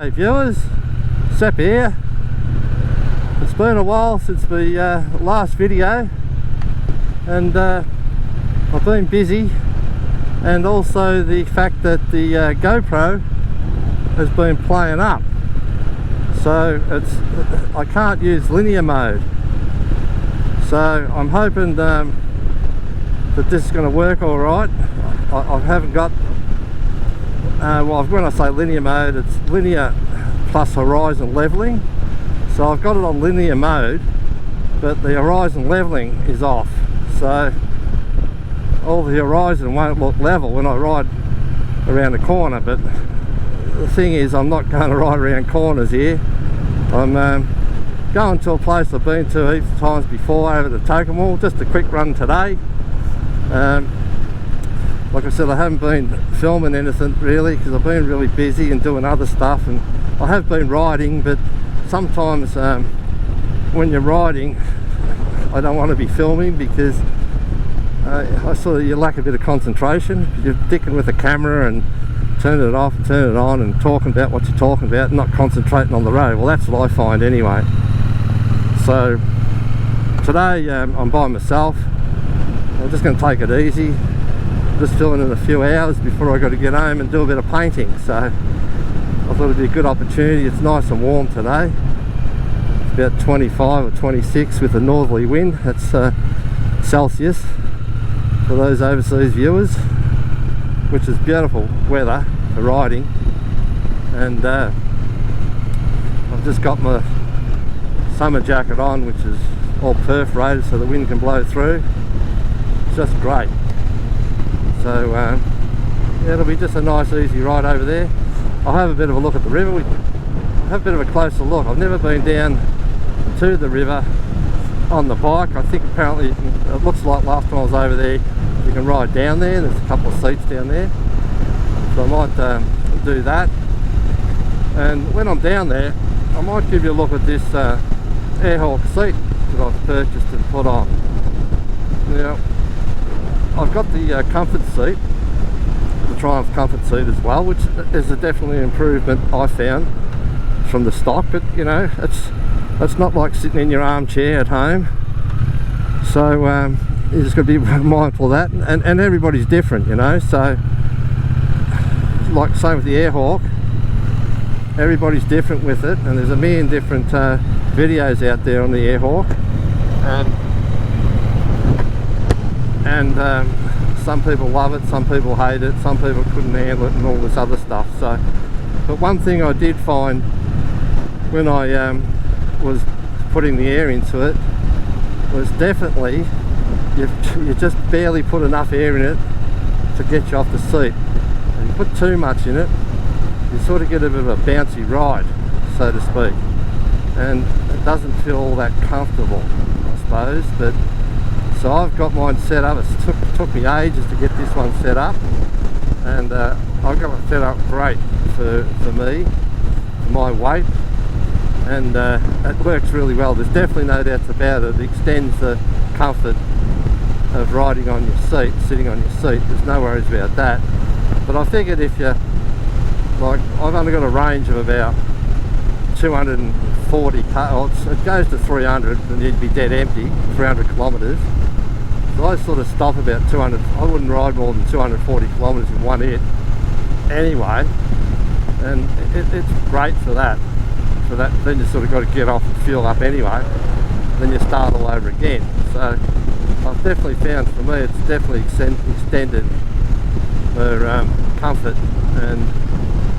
Hey viewers, Sepp here. It's been a while since the last video, and I've been busy, and also the fact that the GoPro has been playing up, so I can't use linear mode. So I'm hoping that this is going to work all right. I haven't got well, when I say linear mode, it's linear plus horizon leveling. So I've got it on linear mode, but the horizon leveling is off, so all the horizon won't look level when I ride around the corner. But the thing is, I'm not going to ride around corners here. I'm going to a place I've been to heaps of times before, over to Tokemall. Just a quick run today. Like I said, I haven't been filming anything really because I've been really busy and doing other stuff, and I have been riding, but sometimes when you're riding I don't want to be filming because you lack a bit of concentration. You're dicking with the camera and turning it off and turning it on and talking about what you're talking about and not concentrating on the road. Well, that's what I find anyway. So today I'm by myself. I'm just going to take it easy. Just filling in a few hours before I got to get home and do a bit of painting, so I thought it'd be a good opportunity. It's nice and warm today. It's about 25 or 26 with a northerly wind. That's Celsius for those overseas viewers, which is beautiful weather for riding. And I've just got my summer jacket on, which is all perforated so the wind can blow through. It's just great. So yeah, it'll be just a nice easy ride over there. I'll have a bit of a look at the river. We have a bit of a closer look. I've never been down to the river on the bike. I think apparently it looks like last time I was over there you can ride down there. There's a couple of seats down there, so I might do that. And when I'm down there I might give you a look at this Airhawk seat that I've purchased and put on. Now, I've got the comfort seat, the Triumph comfort seat as well, which is definitely an improvement I found from the stock. But you know, it's not like sitting in your armchair at home, so you just got to be mindful of that. And everybody's different, you know. So like same with the Airhawk, everybody's different with it, and there's a million different videos out there on the Airhawk. And some people love it, some people hate it, some people couldn't handle it and all this other stuff. So, but one thing I did find when I was putting the air into it was definitely you just barely put enough air in it to get you off the seat. If you put too much in it, you sort of get a bit of a bouncy ride, so to speak, and it doesn't feel all that comfortable, I suppose. But so I've got mine set up. It took me ages to get this one set up, and I've got it set up great for me, for my weight, and it works really well. There's definitely no doubts about it. It extends the comfort of riding on your seat, sitting on your seat. There's no worries about that. But I figured if you, like, I've only got a range of about 240, it goes to 300 and you'd be dead empty, 300 kilometres. So I sort of stop about 200, I wouldn't ride more than 240 kilometres in one hit anyway, and it's great for that. Then you sort of got to get off and fuel up anyway, then you start all over again. So I've definitely found, for me, it's definitely extended for comfort, and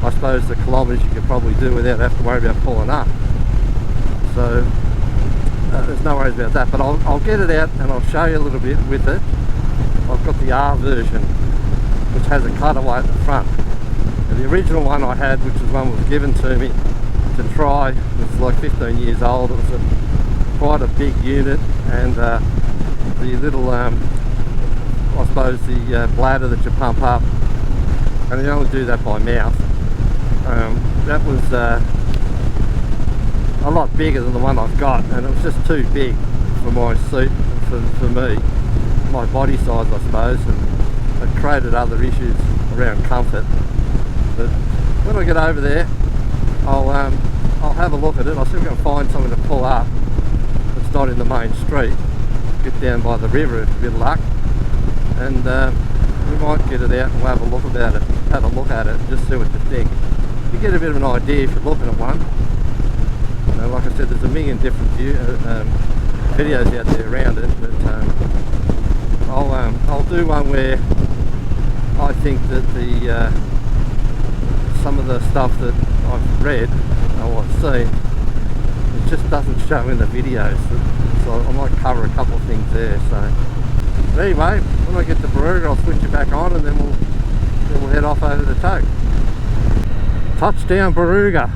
I suppose the kilometres you could probably do without having to worry about pulling up. So there's no worries about that. But I'll get it out and I'll show you a little bit with it. I've got the R version, which has a cutaway at the front. And the original one I had, which was one that was given to me to try, was like 15 years old. It was quite a big unit, and the little, I suppose the bladder that you pump up, and you only do that by mouth. That was a lot bigger than the one I've got, and it was just too big for my seat, for me, my body size, I suppose, and it created other issues around comfort. But when I get over there, I'll have a look at it. I'll see if we can find something to pull up that's not in the main street. Get down by the river with a bit of luck, and we might get it out and we'll have a look about it. Have a look at it and just see what you think. You get a bit of an idea if you're looking at one. You know, like I said, there's a million different videos out there around it, but I'll do one where I think that some of the stuff that I've read or I've seen, it just doesn't show in the videos, so I might cover a couple of things there. So but anyway, when I get to Barooga, I'll switch it back on, and then we'll head off over to Toke. Touchdown Barooga.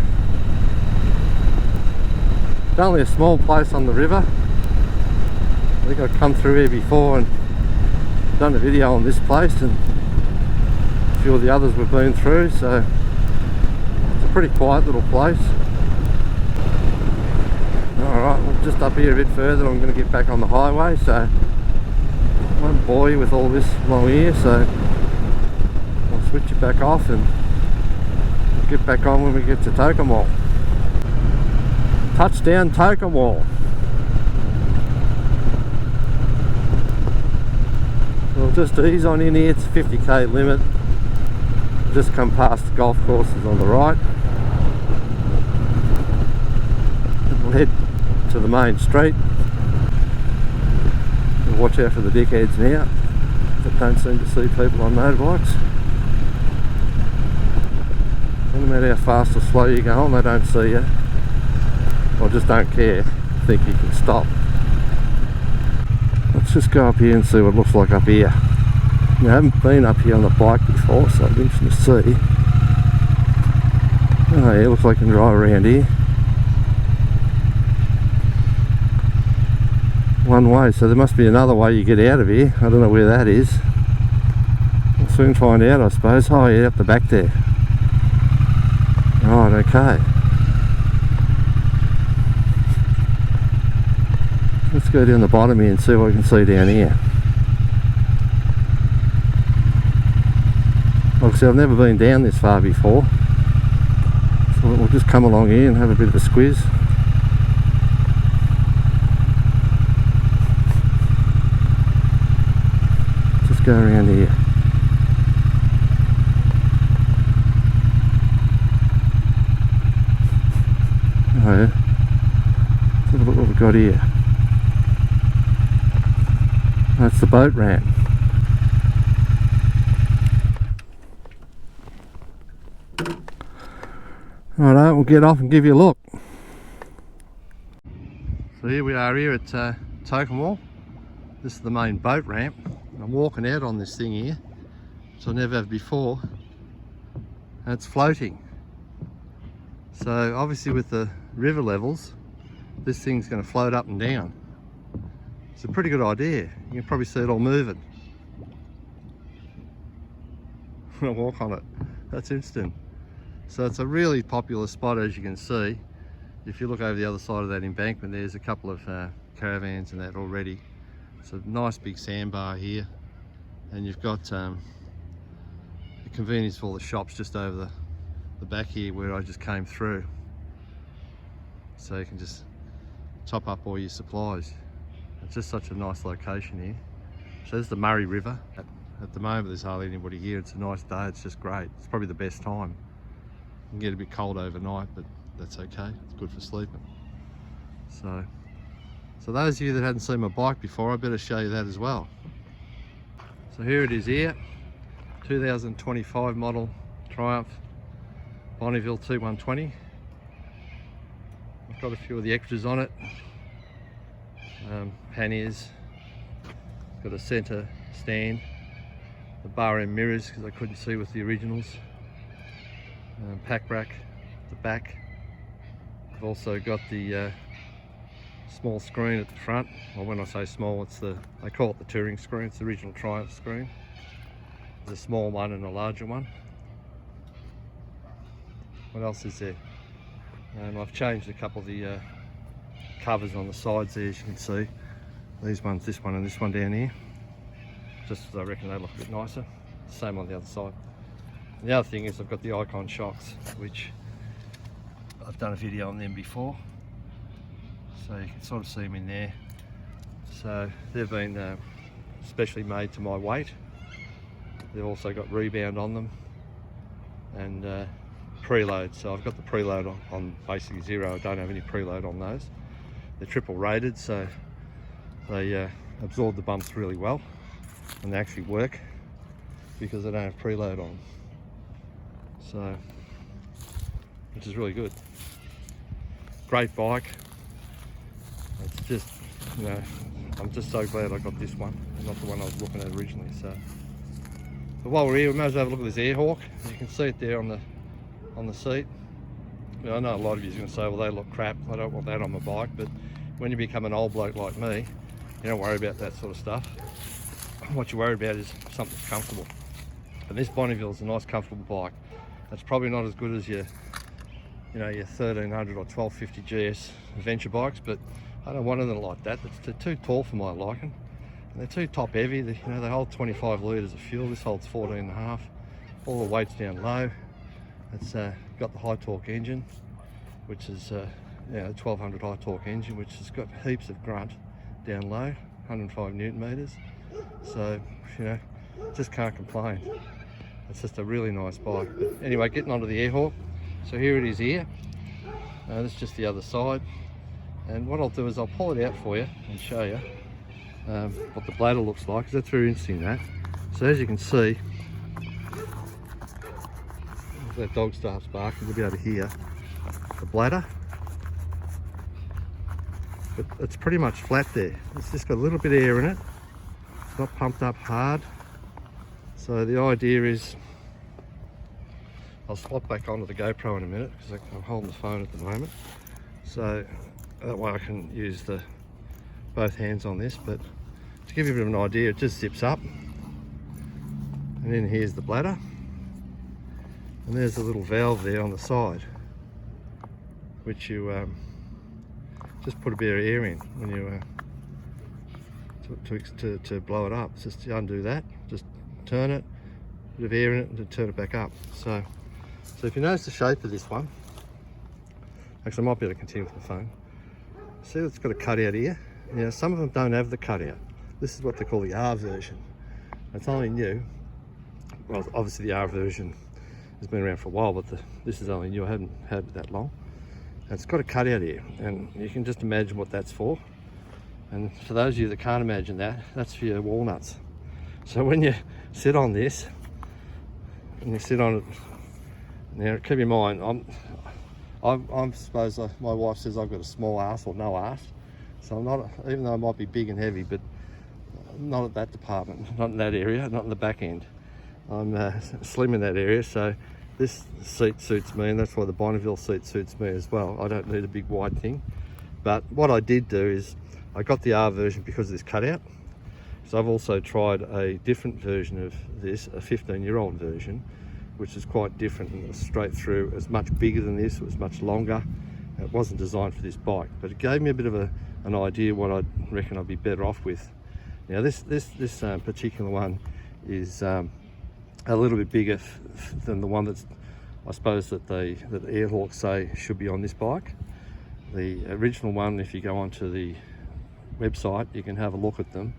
It's only a small place on the river. I think I've come through here before and done a video on this place and a few of the others we've been through, so it's a pretty quiet little place. Alright, well, just up here a bit further I'm going to get back on the highway, so I won't bore you with all this along here, so I'll switch it back off and we'll get back on when we get to Tokemall. Touchdown Tokemall. We'll just ease on in here. It's a 50k limit. Just come past the golf courses on the right. We'll head to the main street. We'll watch out for the dickheads now that don't seem to see people on motorbikes. No matter how fast or slow you go on, they don't see you. Or just don't care. Think you can stop. Let's just go up here and see what it looks like up here. I haven't been up here on the bike before, so it'll be interesting to see. Oh yeah, looks like I can drive around here. One way, so there must be another way you get out of here. I don't know where that is. We'll soon find out, I suppose. Oh yeah, up the back there. Right, okay. Let's go down the bottom here and see what we can see down here. Like I said, I've never been down this far before, so we'll just come along here and have a bit of a squiz. Just go around here. Oh yeah. Let's have a look what we've got here. That's the boat ramp. Alright, we'll get off and give you a look. So here we are here at Tokemall. This is the main boat ramp. I'm walking out on this thing here, which I never have before, and it's floating. So obviously with the river levels, this thing's going to float up and down. It's a pretty good idea. You can probably see it all moving when I walk on it. That's instant. So it's a really popular spot, as you can see. If you look over the other side of that embankment, there's a couple of caravans and that already. It's a nice big sandbar here, and you've got a convenience for all the shops just over the back here where I just came through. So you can just top up all your supplies. It's just such a nice location here. So there's the Murray River. At the moment there's hardly anybody here. It's a nice day, it's just great. It's probably the best time. You can get a bit cold overnight, but that's okay. It's good for sleeping. So those of you that hadn't seen my bike before, I better show you that as well. So here it is here. 2025 model Triumph Bonneville T120. I've got a few of the extras on it. Panniers, got a centre stand, the bar end mirrors because I couldn't see with the originals, pack rack at the back. I've also got the small screen at the front. Well, when I say small, it's they call it the touring screen. It's the original Triumph screen. There's a small one and a larger one. What else is there? I've changed a couple of the covers on the sides there, as you can see. These ones, this one and this one down here, just as I reckon they look a bit nicer. Same on the other side. And the other thing is I've got the Icon shocks, which I've done a video on them before, so you can sort of see them in there. So they've been specially made to my weight. They've also got rebound on them and preload. So I've got the preload on basically 0. I don't have any preload on those. They're triple rated, so they absorb the bumps really well, and they actually work because they don't have preload on. So, which is really good. Great bike. It's just, you know, I'm just so glad I got this one, not the one I was looking at originally. So, but while we're here, we may as well have a look at this Airhawk. You can see it there on the seat. You know, I know a lot of you are going to say, well, they look crap, I don't want that on my bike, but when you become an old bloke like me, you don't worry about that sort of stuff. What you worry about is something comfortable. And this Bonneville is a nice, comfortable bike. It's probably not as good as your 1300 or 1250 GS adventure bikes, but I don't want anything like that. It's too tall for my liking. And they're too top heavy. They hold 25 litres of fuel. This holds 14.5. All the weight's down low. It's got the high torque engine, which is the 1200 high torque engine, which has got heaps of grunt down low, 105 newton meters. So, just can't complain. It's just a really nice bike. But anyway, getting onto the Airhawk. So here it is here. This is just the other side. And what I'll do is I'll pull it out for you and show you what the bladder looks like, because that's very interesting, that. So as you can see, if that dog starts barking, you'll be able to hear the bladder. But it's pretty much flat there. It's just got a little bit of air in it. It's not pumped up hard. So the idea is, I'll swap back onto the GoPro in a minute because I'm holding the phone at the moment. So that way I can use both hands on this. But to give you a bit of an idea, it just zips up. And then here's the bladder. And there's a little valve there on the side, which you just put a bit of air in when you to blow it up. It's just to undo that, just turn it, a bit of air in it, and then turn it back up. So if you notice the shape of this one, actually I might be able to continue with the phone. See, it's got a cutout here. Some of them don't have the cutout. This is what they call the R version. It's only new. Well, obviously the R version has been around for a while, but this is only new. I haven't had it that long. And it's got a cutout here, and you can just imagine what that's for. And for those of you that can't imagine that, that's for your walnuts. So when you sit on this, and you sit on it, now keep in mind, I'm suppose my wife says I've got a small arse or no arse. So I'm not, even though I might be big and heavy, but not at that department, not in that area, not in the back end. I'm slim in that area, so this seat suits me, and that's why the Bonneville seat suits me as well. I don't need a big wide thing. But what I did do is I got the R version because of this cutout. So I've also tried a different version of this, a 15-year-old version, which is quite different and straight through. It was much bigger than this, it was much longer. It wasn't designed for this bike, but it gave me a bit of an idea what I reckon I'd be better off with. Now this particular one is a little bit bigger than the one that's, I suppose, that Airhawk say should be on this bike. The original one, if you go onto the website, you can have a look at them,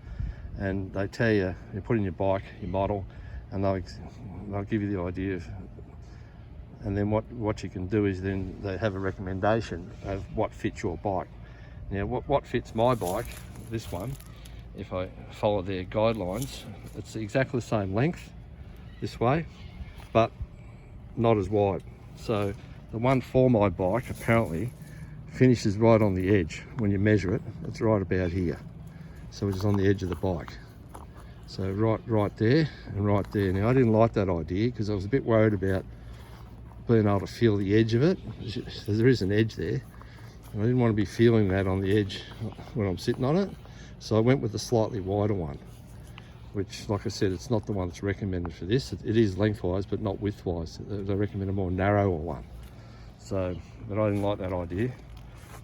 and they tell you put in your bike, your model, and they'll give you the idea of, and then what you can do is then they have a recommendation of what fits your bike. Now what fits my bike, this one, if I follow their guidelines, it's exactly the same length this way, but not as wide. So the one for my bike apparently finishes right on the edge. When you measure it, it's right about here. So it's on the edge of the bike. So right there and right there. Now I didn't like that idea because I was a bit worried about being able to feel the edge of it. There is an edge there, and I didn't want to be feeling that on the edge when I'm sitting on it. So I went with the slightly wider one, which, like I said, it's not the one that's recommended for this. It is lengthwise, but not widthwise. They recommend a more narrower one. So, but I didn't like that idea.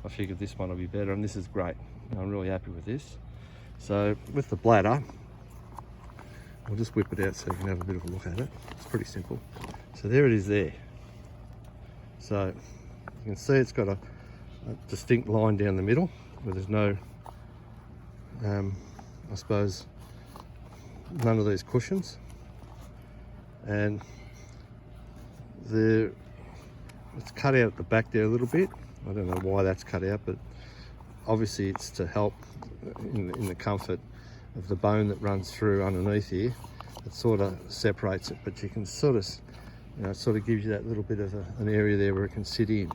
I figured this one will be better, and this is great. I'm really happy with this. So with the bladder, I'll just whip it out so you can have a bit of a look at it. It's pretty simple. So there it is there. So You can see it's got a distinct line down the middle where there's no, I suppose, none of these cushions, and it's cut out at the back there a little bit. I don't know why that's cut out, but obviously it's to help in the comfort of the bone that runs through underneath here. It sort of separates it, but you can sort of, it sort of gives you that little bit of an area there where it can sit in.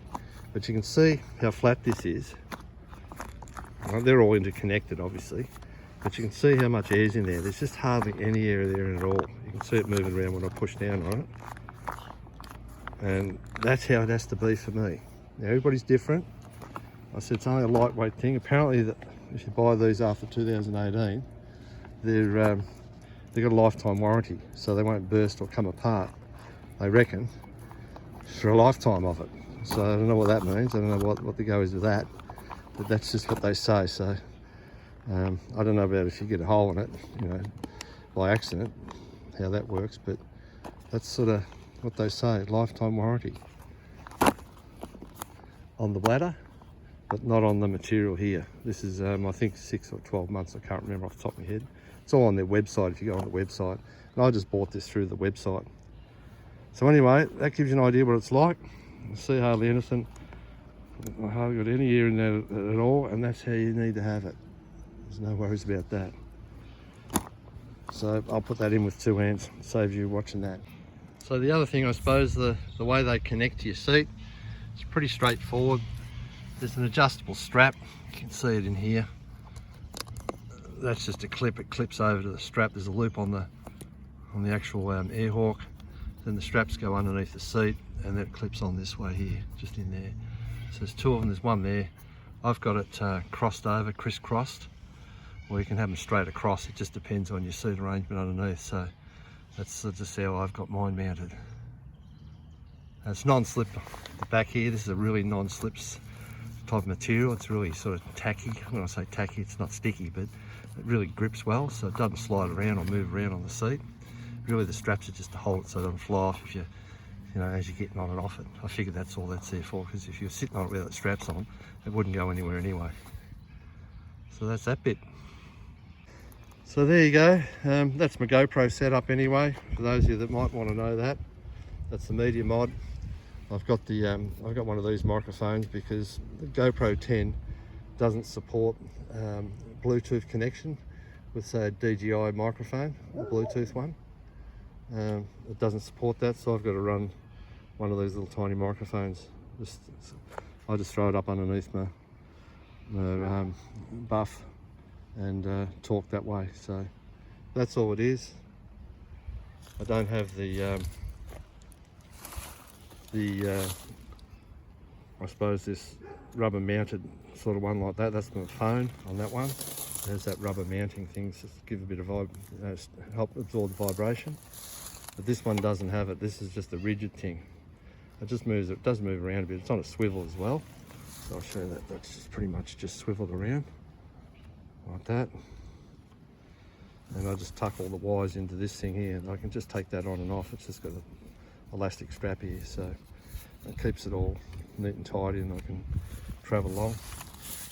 But you can see how flat this is. Well, they're all interconnected, obviously, but you can see how much air's in there. There's just hardly any air there at all. You can see it moving around when I push down on it. And that's how it has to be for me. Now, everybody's different. I said it's only a lightweight thing. Apparently, if you buy these after 2018, they've got a lifetime warranty, so they won't burst or come apart, they reckon, for a lifetime of it. So I don't know what that means. I don't know what the go is with that, but that's just what they say. So I don't know about if you get a hole in it, by accident, how that works, but that's sort of what they say, lifetime warranty on the bladder, but not on the material here. This is, I think 6 or 12 months, I can't remember off the top of my head. It's all on their website if you go on the website. And I just bought this through the website. So anyway, that gives you an idea what it's like. You see hardly anything. I hardly got any air in there at all, and that's how you need to have it. There's no worries about that. So I'll put that in with 2 hands, saves you watching that. So the other thing, I suppose, the way they connect to your seat, it's pretty straightforward. There's an adjustable strap, you can see it in here. That's just a clip, it clips over to the strap. There's a loop on the actual Airhawk. Then the straps go underneath the seat, and then it clips on this way here, just in there. So there's 2 of them, there's one there. I've got it crossed over, crisscrossed, or you can have them straight across. It just depends on your seat arrangement underneath. So that's just how I've got mine mounted. And it's non-slip the back here. This is a really non-slips type of material. It's really sort of tacky. When I say tacky, it's not sticky, but it really grips well, so it doesn't slide around or move around on the seat. Really, the straps are just to hold it so it doesn't fly off if you as you're getting on and off it. I figured that's all that's there for, because if you're sitting on it without the straps on, it wouldn't go anywhere anyway. So that's that bit. So there you go. That's my GoPro setup anyway. For those of you that might want to know that, that's the media mod. I've got one of these microphones because the GoPro 10 doesn't support Bluetooth connection with, say, a DJI microphone, a Bluetooth one. It doesn't support that, so I've got to run one of these little tiny microphones. I just throw it up underneath my buff and talk that way. So that's all it is. I don't have the I suppose this rubber mounted sort of one like that. That's my phone on that one. There's that rubber mounting thing to give a bit of help absorb the vibration. But this one doesn't have it. This is just a rigid thing. It just moves. It does move around a bit. It's on a swivel as well. So I'll show you that. That's just pretty much just swiveled around like that. And I just tuck all the wires into this thing here, and I can just take that on and off. It's just got an elastic strap here, so it keeps it all neat and tidy, and I can travel along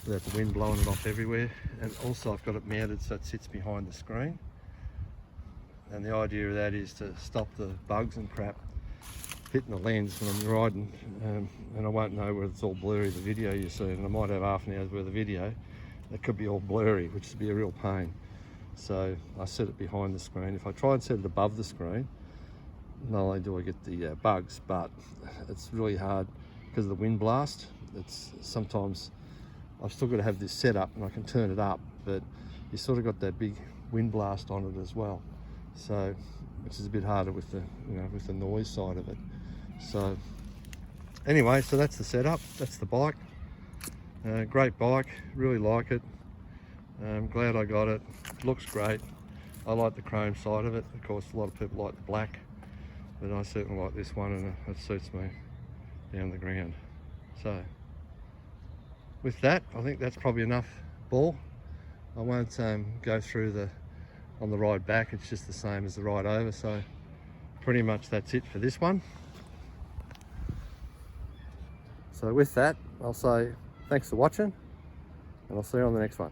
without the wind blowing it off everywhere. And also I've got it mounted so it sits behind the screen, and the idea of that is to stop the bugs and crap hitting the lens when I'm riding, and I won't know whether it's all blurry, the video you see, and I might have half an hour's worth of video that could be all blurry, which would be a real pain. So I set it behind the screen. If I try and set it above the screen, not only do I get the bugs, but it's really hard because of the wind blast. It's sometimes I've still got to have this set up, and I can turn it up, but you sort of got that big wind blast on it as well. So, which is a bit harder with the with the noise side of it. So anyway, so that's the setup. That's the bike. Great bike. Really like it. I'm glad I got it. Looks great. I like the chrome side of it. Of course, a lot of people like the black, but I certainly like this one, and it suits me down the ground. So with that, I think that's probably enough ball. I won't go through on the ride back. It's just the same as the ride over, so pretty much that's it for this one. So with that, I'll say thanks for watching, and I'll see you on the next one.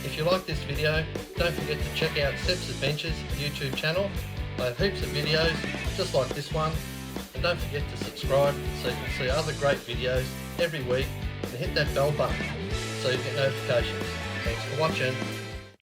If you like this video, don't forget to check out Sepp's Adventures YouTube channel. I have heaps of videos just like this one, and don't forget to subscribe so you can see other great videos every week, and hit that bell button so you get notifications. Thanks for watching.